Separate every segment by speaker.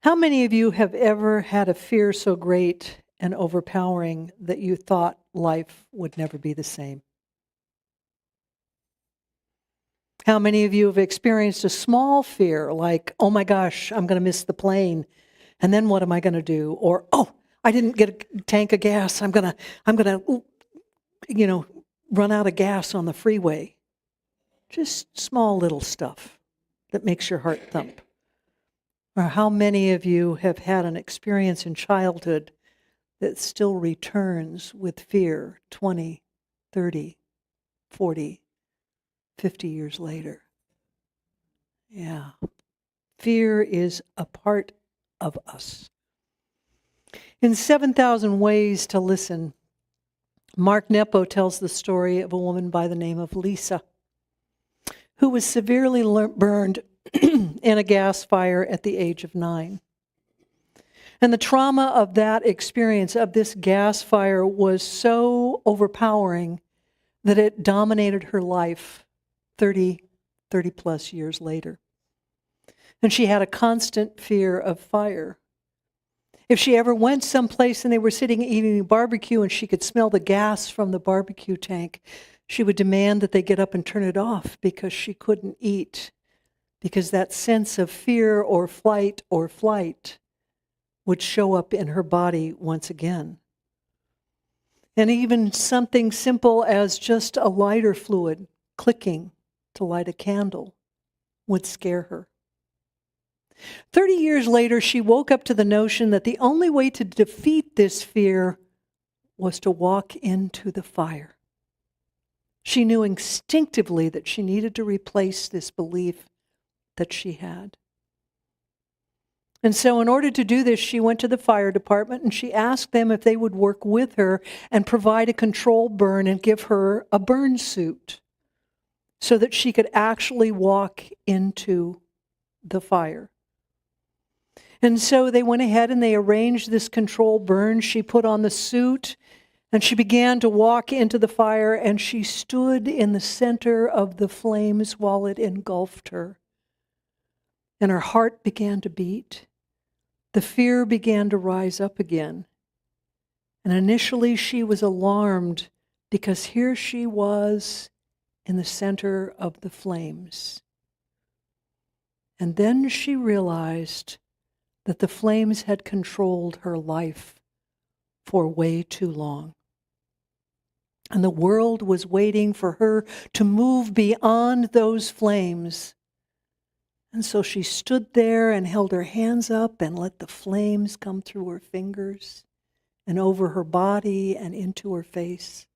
Speaker 1: How many of you have ever had a fear so great and overpowering that you thought life would never be the same? How many of you have experienced a small fear like, oh my gosh, I'm going to miss the plane, and then what am I going to do? Or, oh, I didn't get a tank of gas. I'm going to, run out of gas on the freeway. Just small little stuff that makes your heart thump. Or how many of you have had an experience in childhood that still returns with fear 20, 30, 40, 50 years later? Yeah. Fear is a part of us. In 7,000 Ways to Listen, Mark Nepo tells the story of a woman by the name of Lisa, who was severely burned in a gas fire at the age of 9. And the trauma of that experience, of this gas fire, was so overpowering that it dominated her life 30 plus years later. And she had a constant fear of fire. If she ever went someplace and they were sitting eating barbecue and she could smell the gas from the barbecue tank, she would demand that they get up and turn it off because she couldn't eat, because that sense of fear or flight would show up in her body once again. And even something simple as just a lighter fluid clicking to light a candle would scare her. 30 years later, she woke up to the notion that the only way to defeat this fear was to walk into the fire. She knew instinctively that she needed to replace this belief that she had. And so in order to do this, she went to the fire department and she asked them if they would work with her and provide a controlled burn and give her a burn suit so that she could actually walk into the fire. And so they went ahead and they arranged this controlled burn. She put on the suit and she began to walk into the fire, and she stood in the center of the flames while it engulfed her. And her heart began to beat. The fear began to rise up again. And initially she was alarmed because here she was in the center of the flames. And then she realized that the flames had controlled her life for way too long. And the world was waiting for her to move beyond those flames. And so she stood there and held her hands up and let the flames come through her fingers and over her body and into her face.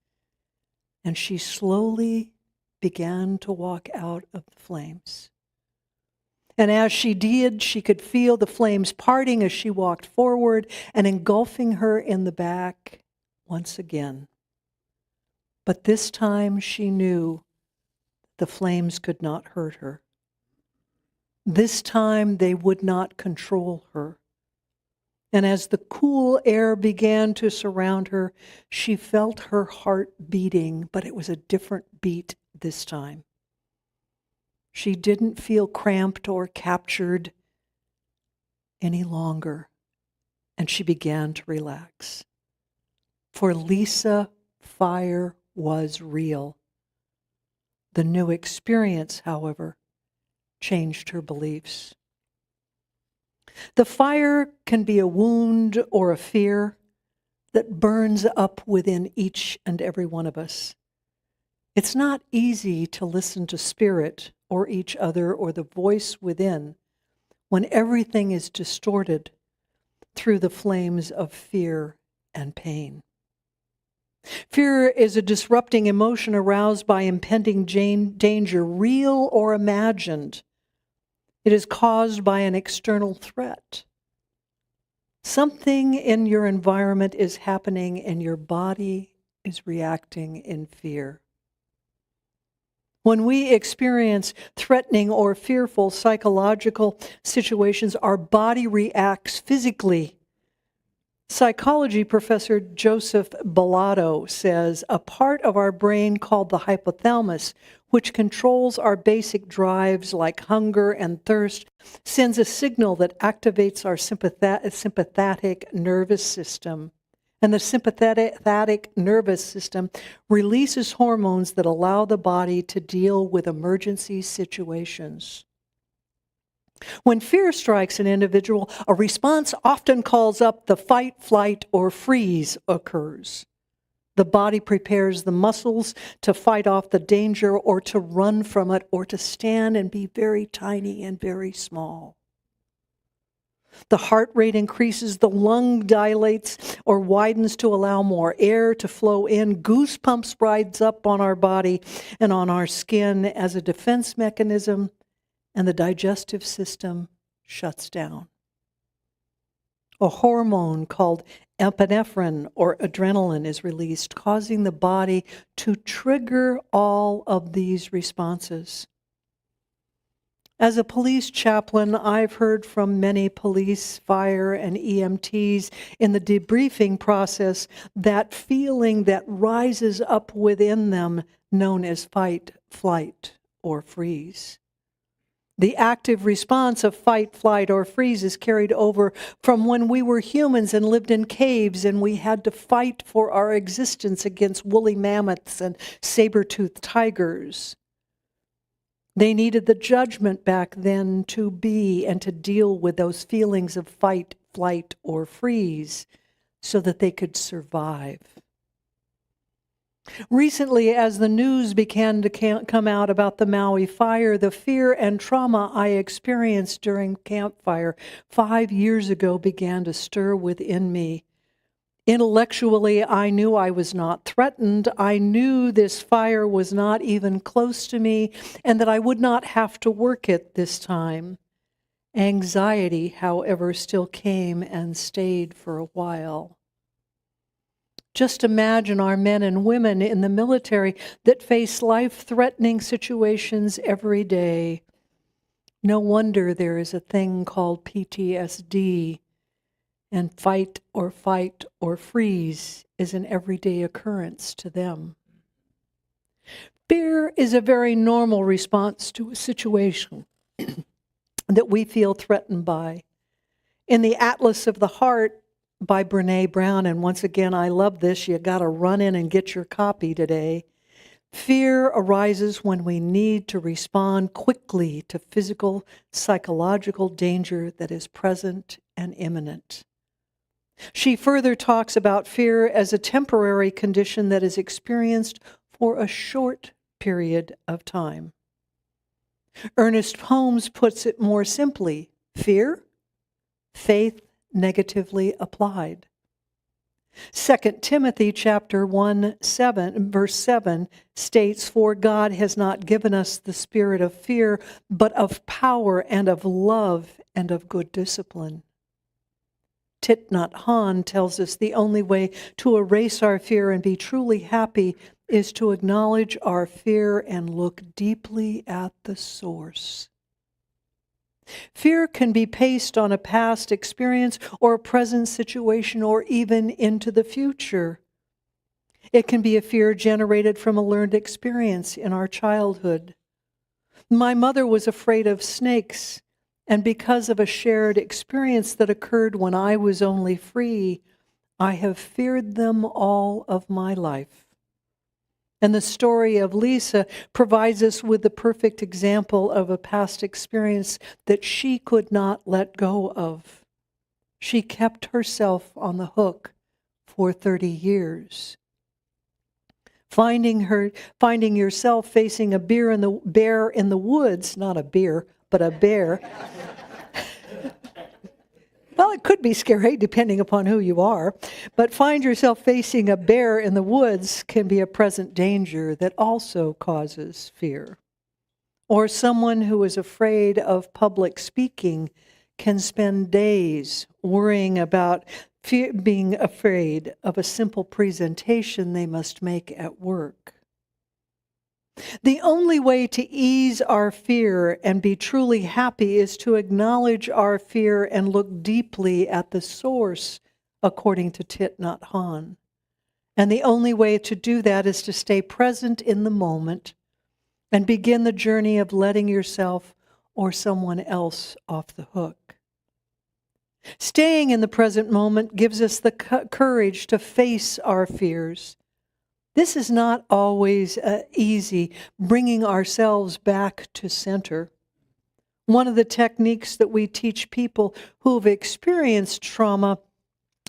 Speaker 1: And she slowly began to walk out of the flames. And as she did, she could feel the flames parting as she walked forward and engulfing her in the back once again. But this time she knew the flames could not hurt her. This time they would not control her. And as the cool air began to surround her, she felt her heart beating, but it was a different beat this time. She didn't feel cramped or captured any longer, and she began to relax. For Lisa, fire was real. The new experience, however, changed her beliefs. The fire can be a wound or a fear that burns up within each and every one of us. It's not easy to listen to spirit or each other or the voice within when everything is distorted through the flames of fear and pain. Fear is a disrupting emotion aroused by impending danger, real or imagined. It is caused by an external threat. Something in your environment is happening and your body is reacting in fear. When we experience threatening or fearful psychological situations, our body reacts physically. Psychology professor Joseph Bellato says a part of our brain called the hypothalamus, which controls our basic drives like hunger and thirst, sends a signal that activates our sympathetic nervous system. And the sympathetic nervous system releases hormones that allow the body to deal with emergency situations. When fear strikes an individual, a response often calls up the fight, flight, or freeze occurs. The body prepares the muscles to fight off the danger or to run from it or to stand and be very tiny and very small. The heart rate increases, the lung dilates or widens to allow more air to flow in. Goosebumps rise up on our body and on our skin as a defense mechanism, and the digestive system shuts down. A hormone called epinephrine or adrenaline is released, causing the body to trigger all of these responses. As a police chaplain, I've heard from many police, fire, and EMTs in the debriefing process that feeling that rises up within them known as fight, flight, or freeze. The active response of fight, flight, or freeze is carried over from when we were humans and lived in caves and we had to fight for our existence against woolly mammoths and saber-toothed tigers. They needed the judgment back then to be and to deal with those feelings of fight, flight, or freeze so that they could survive. Recently, as the news began to come out about the Maui fire, the fear and trauma I experienced during campfire 5 years ago began to stir within me. Intellectually, I knew I was not threatened. I knew this fire was not even close to me and that I would not have to work it this time. Anxiety, however, still came and stayed for a while. Just imagine our men and women in the military that face life-threatening situations every day. No wonder there is a thing called PTSD, and fight or freeze is an everyday occurrence to them. Fear is a very normal response to a situation that we feel threatened by. In the Atlas of the Heart, by Brene Brown, and once again, I love this. You got to run in and get your copy today. Fear arises when we need to respond quickly to physical, psychological danger that is present and imminent. She further talks about fear as a temporary condition that is experienced for a short period of time. Ernest Holmes puts it more simply: fear, faith, negatively applied. 2 Timothy chapter 1, verse 7 states, "For God has not given us the spirit of fear, but of power and of love and of good discipline." Thich Nhat Hanh tells us the only way to erase our fear and be truly happy is to acknowledge our fear and look deeply at the source. Fear can be based on a past experience or a present situation or even into the future. It can be a fear generated from a learned experience in our childhood. My mother was afraid of snakes, and because of a shared experience that occurred when I was only 3, I have feared them all of my life. And the story of Lisa provides us with the perfect example of a past experience that she could not let go of. She kept herself on the hook for 30 years. Finding yourself facing a bear in the woods, not a beer, but a bear. Well, it could be scary depending upon who you are, but find yourself facing a bear in the woods can be a present danger that also causes fear. Or someone who is afraid of public speaking can spend days worrying about being afraid of a simple presentation they must make at work. The only way to ease our fear and be truly happy is to acknowledge our fear and look deeply at the source according to Thich Nhat Hanh. And the only way to do that is to stay present in the moment and begin the journey of letting yourself or someone else off the hook. Staying in the present moment gives us the courage to face our fears. This is not always easy, bringing ourselves back to center. One of the techniques that we teach people who've experienced trauma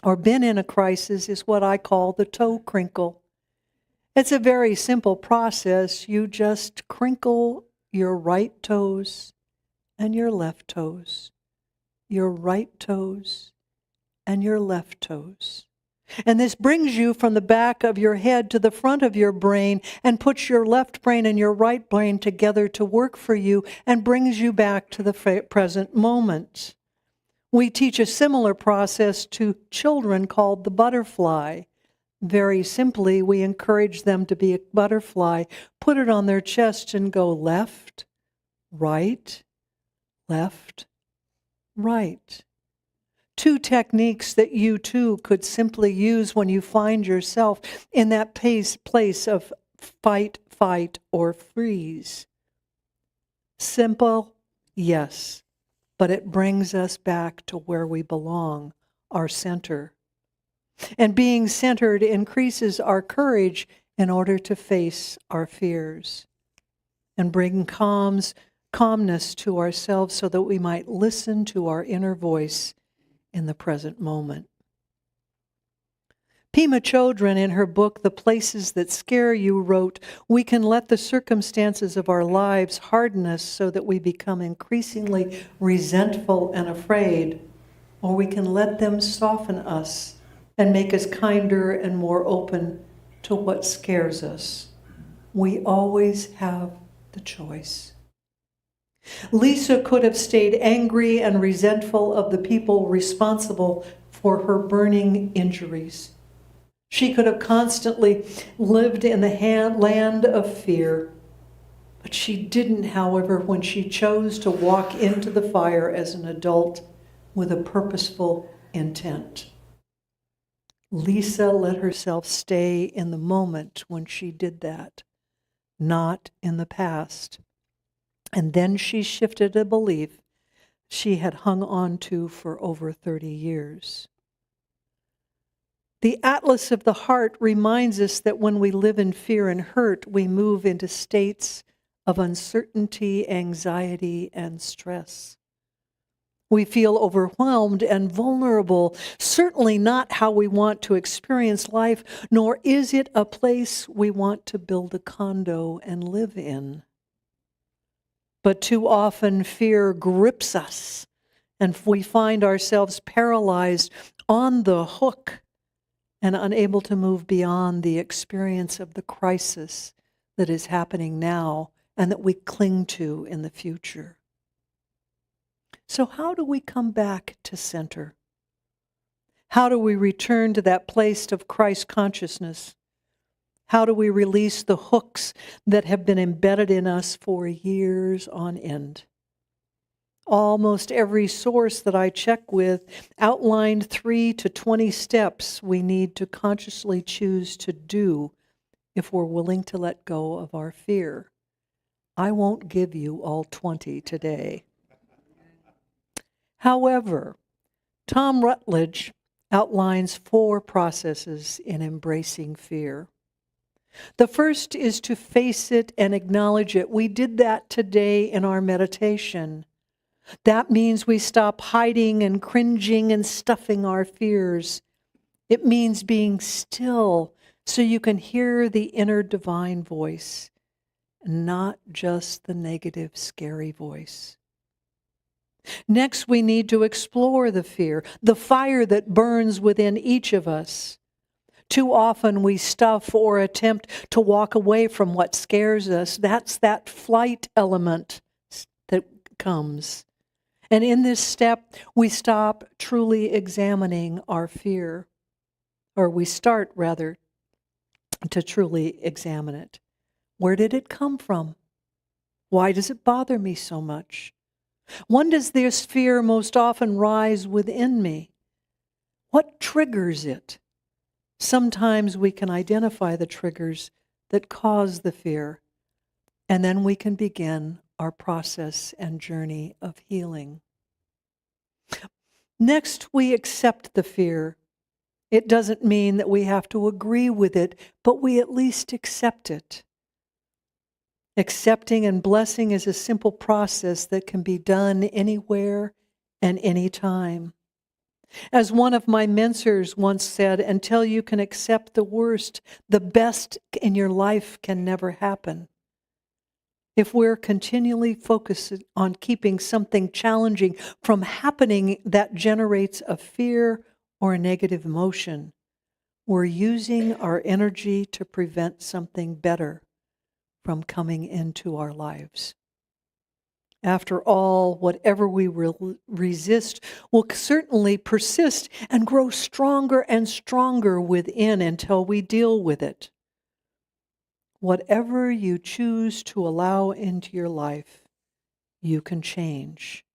Speaker 1: or been in a crisis is what I call the toe crinkle. It's a very simple process. You just crinkle your right toes and your left toes, your right toes and your left toes. And this brings you from the back of your head to the front of your brain and puts your left brain and your right brain together to work for you and brings you back to the present moment. We teach a similar process to children called the butterfly. Very simply, we encourage them to be a butterfly, put it on their chest and go left, right, left, right. Two techniques that you too could simply use when you find yourself in that place of fight, fight, or freeze. Simple, yes, but it brings us back to where we belong, our center. And being centered increases our courage in order to face our fears and bring calmness to ourselves so that we might listen to our inner voice in the present moment. Pema Chodron, in her book, The Places That Scare You, wrote, "We can let the circumstances of our lives harden us so that we become increasingly resentful and afraid, or we can let them soften us and make us kinder and more open to what scares us. We always have the choice." Lisa could have stayed angry and resentful of the people responsible for her burning injuries. She could have constantly lived in the land of fear. But she didn't, however, when she chose to walk into the fire as an adult with a purposeful intent. Lisa let herself stay in the moment when she did that, not in the past. And then she shifted a belief she had hung on to for over 30 years. The Atlas of the Heart reminds us that when we live in fear and hurt, we move into states of uncertainty, anxiety, and stress. We feel overwhelmed and vulnerable, certainly not how we want to experience life, nor is it a place we want to build a condo and live in. But too often fear grips us and we find ourselves paralyzed on the hook and unable to move beyond the experience of the crisis that is happening now and that we cling to in the future. So how do we come back to center? How do we return to that place of Christ consciousness? How do we release the hooks that have been embedded in us for years on end? Almost every source that I check with outlined 3 to 20 steps we need to consciously choose to do if we're willing to let go of our fear. I won't give you all 20 today. However, Tom Rutledge outlines 4 processes in embracing fear. The first is to face it and acknowledge it. We did that today in our meditation. That means we stop hiding and cringing and stuffing our fears. It means being still so you can hear the inner divine voice, not just the negative, scary voice. Next, we need to explore the fear, the fire that burns within each of us. Too often we stuff or attempt to walk away from what scares us. That's that flight element that comes. And in this step, we stop truly examining our fear, or we start rather to truly examine it. Where did it come from? Why does it bother me so much? When does this fear most often rise within me? What triggers it? Sometimes we can identify the triggers that cause the fear, and then we can begin our process and journey of healing. Next, we accept the fear. It doesn't mean that we have to agree with it, but we at least accept it. Accepting and blessing is a simple process that can be done anywhere and anytime. As one of my mentors once said, until you can accept the worst, the best in your life can never happen. If we're continually focused on keeping something challenging from happening that generates a fear or a negative emotion, we're using our energy to prevent something better from coming into our lives. After all, whatever we resist will certainly persist and grow stronger and stronger within until we deal with it. Whatever you choose to allow into your life, you can change.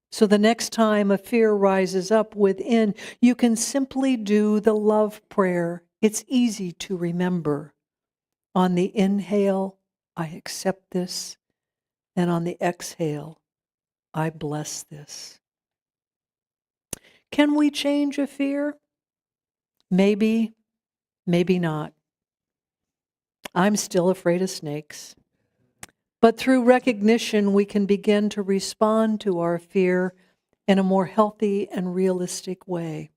Speaker 1: So the next time a fear rises up within, you can simply do the love prayer. It's easy to remember. On the inhale, I accept this. And on the exhale, I bless this. Can we change a fear? Maybe, maybe not. I'm still afraid of snakes. But through recognition, we can begin to respond to our fear in a more healthy and realistic way.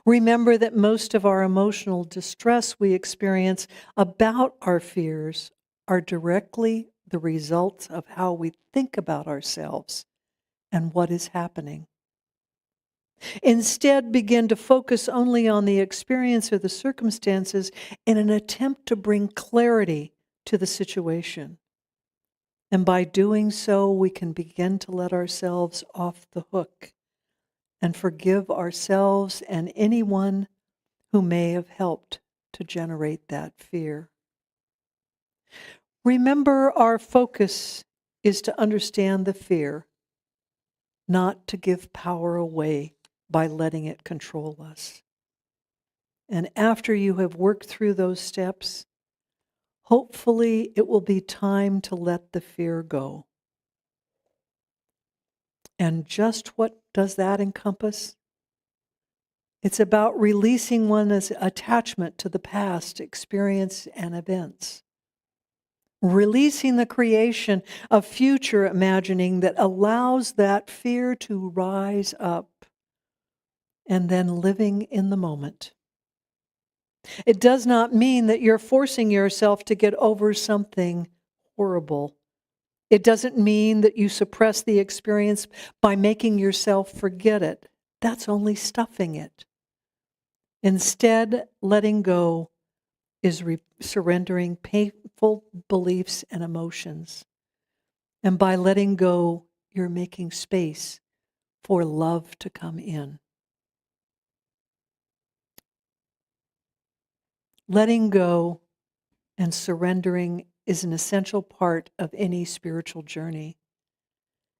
Speaker 1: Remember that most of our emotional distress we experience about our fears are directly the results of how we think about ourselves and what is happening. Instead, begin to focus only on the experience or the circumstances in an attempt to bring clarity to the situation. And by doing so, we can begin to let ourselves off the hook and forgive ourselves and anyone who may have helped to generate that fear. Remember, our focus is to understand the fear, not to give power away by letting it control us. And after you have worked through those steps, hopefully it will be time to let the fear go. And just what does that encompass? It's about releasing one's attachment to the past experience and events. Releasing the creation of future imagining that allows that fear to rise up, and then living in the moment. It does not mean that you're forcing yourself to get over something horrible. It doesn't mean that you suppress the experience by making yourself forget it. That's only stuffing it. Instead, letting go is surrendering painful beliefs and emotions. And by letting go, you're making space for love to come in. Letting go and surrendering is an essential part of any spiritual journey.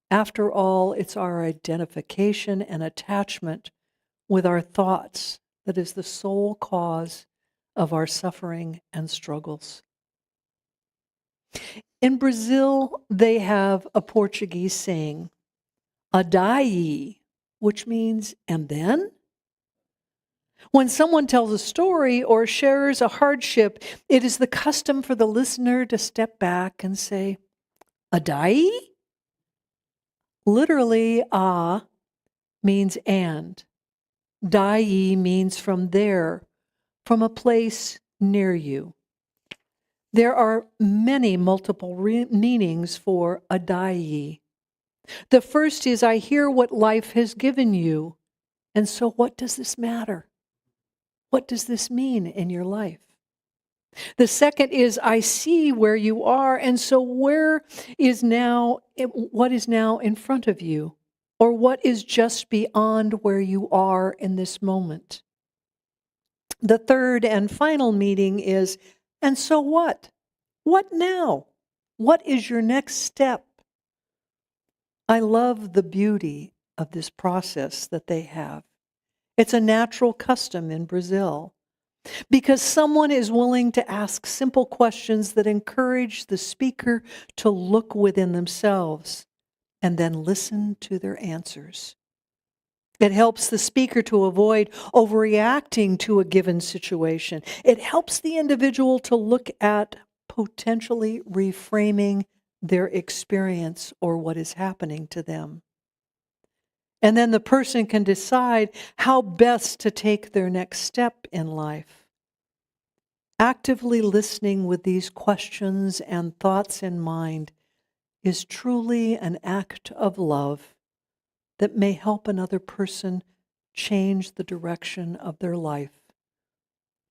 Speaker 1: After all, it's our identification and attachment with our thoughts that is the sole cause of our suffering and struggles. In Brazil, they have a Portuguese saying, "Adai," which means, and then? When someone tells a story or shares a hardship, it is the custom for the listener to step back and say, "Adai?" Literally, means and. Dai means from there, from a place near you. There are many multiple meanings for adai. The first is, I hear what life has given you, and so what does this matter? What does this mean in your life? The second is, I see where you are, and so what is now in front of you, or what is just beyond where you are in this moment. The third and final meaning is, and so what? What now? What is your next step? I love the beauty of this process that they have. It's a natural custom in Brazil because someone is willing to ask simple questions that encourage the speaker to look within themselves and then listen to their answers. It helps the speaker to avoid overreacting to a given situation. It helps the individual to look at potentially reframing their experience or what is happening to them. And then the person can decide how best to take their next step in life. Actively listening with these questions and thoughts in mind is truly an act of love that may help another person change the direction of their life,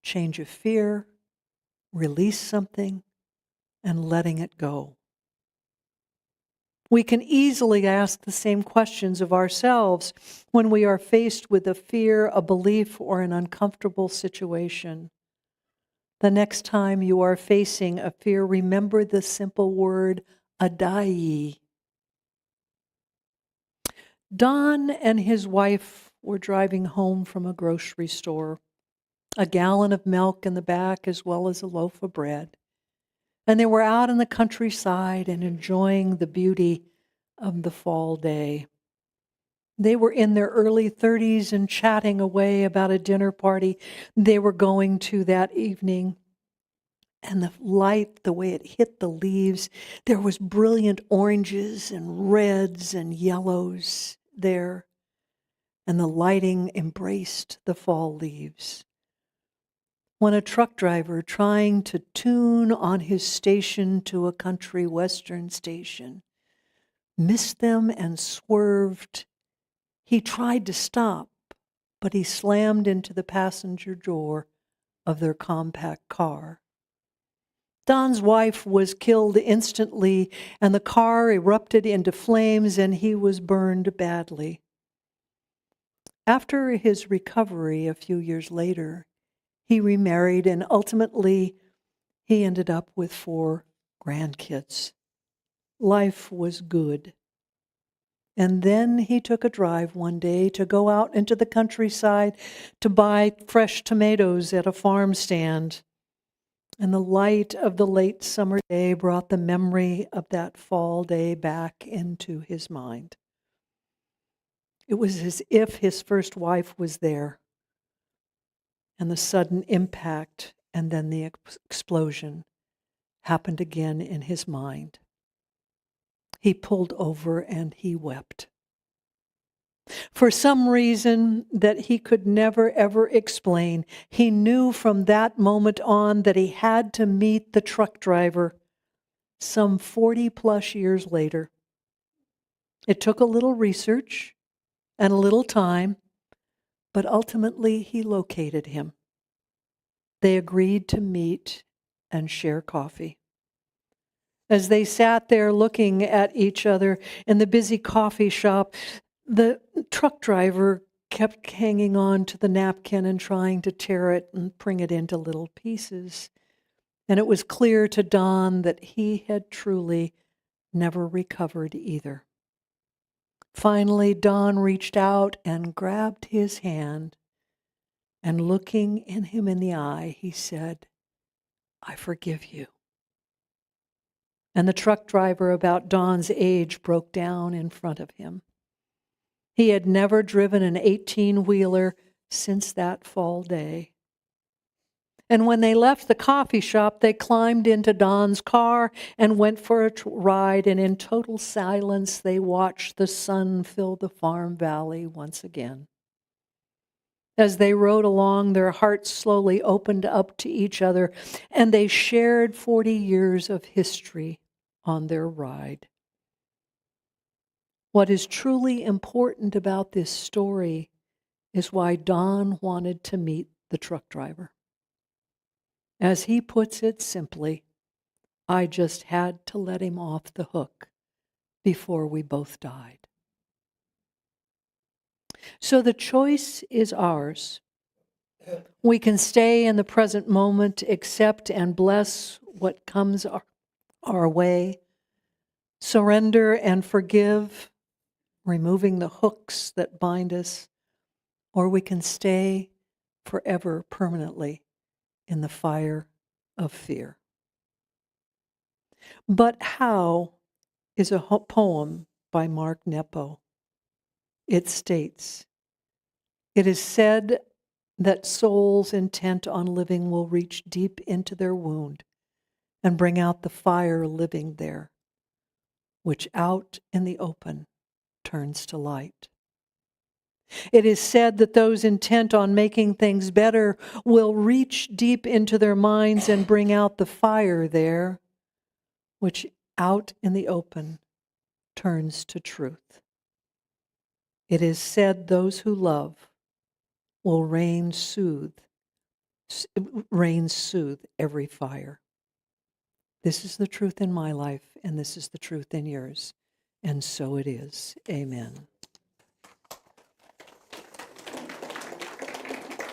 Speaker 1: change a fear, release something, and letting it go. We can easily ask the same questions of ourselves when we are faced with a fear, a belief, or an uncomfortable situation. The next time you are facing a fear, remember the simple word, adai. Don and his wife were driving home from a grocery store, a gallon of milk in the back as well as a loaf of bread. And they were out in the countryside and enjoying the beauty of the fall day. They were in their early 30s and chatting away about a dinner party they were going to that evening. And the light, the way it hit the leaves, there was brilliant oranges and reds and yellows there. And the lighting embraced the fall leaves. When a truck driver trying to tune on his station to a country western station missed them and swerved, he tried to stop, but he slammed into the passenger door of their compact car. Don's wife was killed instantly, and the car erupted into flames, and he was burned badly. After his recovery a few years later, he remarried, and ultimately he ended up with 4 grandkids. Life was good. And then he took a drive one day to go out into the countryside to buy fresh tomatoes at a farm stand. And the light of the late summer day brought the memory of that fall day back into his mind. It was as if his first wife was there, and the sudden impact and then the explosion happened again in his mind. He pulled over and he wept. For some reason that he could never ever explain, he knew from that moment on that he had to meet the truck driver some 40 plus years later. It took a little research and a little time, but ultimately he located him. They agreed to meet and share coffee. As they sat there looking at each other in the busy coffee shop, the truck driver kept hanging on to the napkin and trying to tear it and bring it into little pieces. And it was clear to Don that he had truly never recovered either. Finally, Don reached out and grabbed his hand, and looking him in the eye, he said, "I forgive you." And the truck driver, about Don's age, broke down in front of him. He had never driven an 18-wheeler since that fall day. And when they left the coffee shop, they climbed into Don's car and went for a ride, and in total silence, they watched the sun fill the farm valley once again. As they rode along, their hearts slowly opened up to each other, and they shared 40 years of history on their ride. What is truly important about this story is why Don wanted to meet the truck driver. As he puts it simply, I just had to let him off the hook before we both died. So the choice is ours. We can stay in the present moment, accept and bless what comes our way, surrender and forgive, removing the hooks that bind us, or we can stay forever, permanently, in the fire of fear. But How is a poem by Mark Nepo. It states, "It is said that souls intent on living will reach deep into their wound and bring out the fire living there, which out in the open turns to light. It is said that those intent on making things better will reach deep into their minds and bring out the fire there, which out in the open turns to truth. It is said those who love will soothe every fire. This is the truth in my life, and this is the truth in yours, and so it is. Amen."